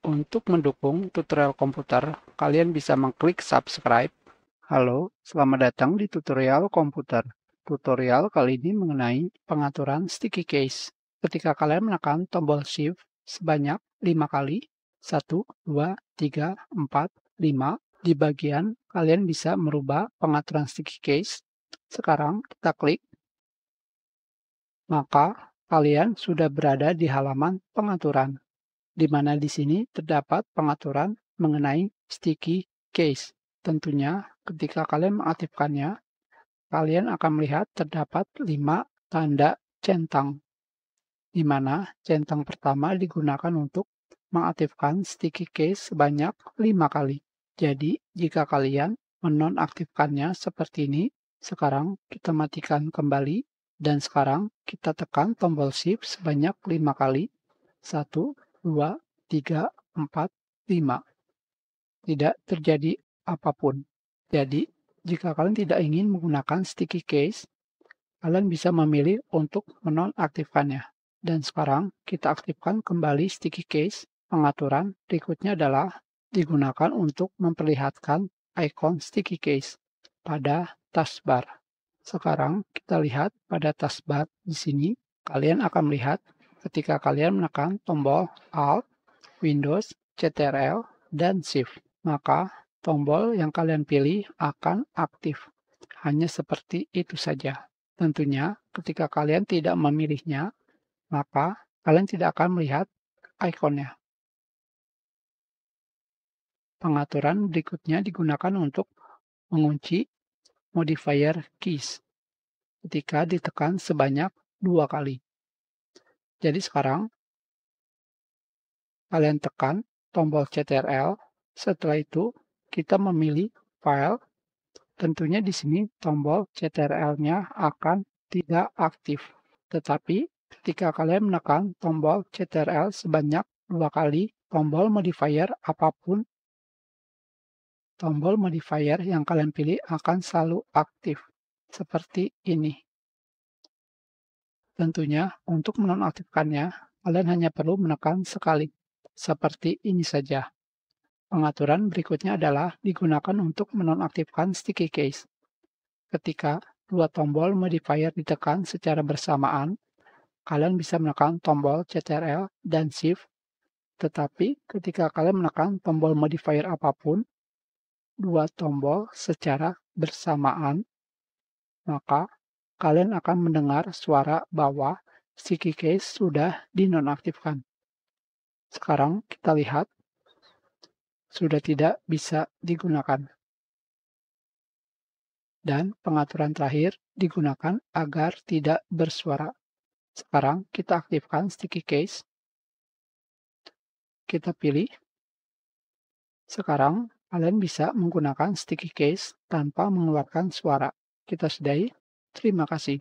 Untuk mendukung tutorial komputer, kalian bisa mengklik subscribe. Halo, selamat datang di tutorial komputer. Tutorial kali ini mengenai pengaturan sticky case. Ketika kalian menekan tombol Shift sebanyak 5 kali, 1, 2, 3, 4, 5, di bagian kalian bisa merubah pengaturan sticky case. Sekarang kita klik, maka kalian sudah berada di halaman pengaturan, di mana di sini terdapat pengaturan mengenai sticky case. Tentunya ketika kalian mengaktifkannya, kalian akan melihat terdapat 5 tanda centang, di mana centang pertama digunakan untuk mengaktifkan sticky case sebanyak 5 kali. Jadi, jika kalian menonaktifkannya seperti ini, sekarang kita matikan kembali, dan sekarang kita tekan tombol Shift sebanyak 5 kali. 1, 2, 3, 4, 5. Tidak terjadi apapun. Jadi, jika kalian tidak ingin menggunakan sticky case, kalian bisa memilih untuk menonaktifkannya. Dan sekarang kita aktifkan kembali sticky case. Pengaturan berikutnya adalah digunakan untuk memperlihatkan icon sticky case pada taskbar. Sekarang kita lihat pada taskbar di sini, kalian akan melihat ketika kalian menekan tombol Alt, Windows, Ctrl, dan Shift, maka tombol yang kalian pilih akan aktif. Hanya seperti itu saja. Tentunya, ketika kalian tidak memilihnya, maka kalian tidak akan melihat ikonnya. Pengaturan berikutnya digunakan untuk mengunci modifier keys ketika ditekan sebanyak 2 kali. Jadi sekarang, kalian tekan tombol Ctrl, setelah itu kita memilih file. Tentunya di sini tombol Ctrl-nya akan tidak aktif. Tetapi ketika kalian menekan tombol Ctrl sebanyak 2 kali, tombol modifier apapun, tombol modifier yang kalian pilih akan selalu aktif. Seperti ini. Tentunya untuk menonaktifkannya, kalian hanya perlu menekan sekali. Seperti ini saja. Pengaturan berikutnya adalah digunakan untuk menonaktifkan sticky case. Ketika dua tombol modifier ditekan secara bersamaan, kalian bisa menekan tombol Ctrl dan Shift, tetapi ketika kalian menekan tombol modifier apapun, dua tombol secara bersamaan, maka kalian akan mendengar suara bahwa sticky case sudah dinonaktifkan. Sekarang kita lihat, sudah tidak bisa digunakan. Dan pengaturan terakhir digunakan agar tidak bersuara. Sekarang kita aktifkan sticky case. Kita pilih. Sekarang kalian bisa menggunakan sticky case tanpa mengeluarkan suara. Kita sudahi. Terima kasih.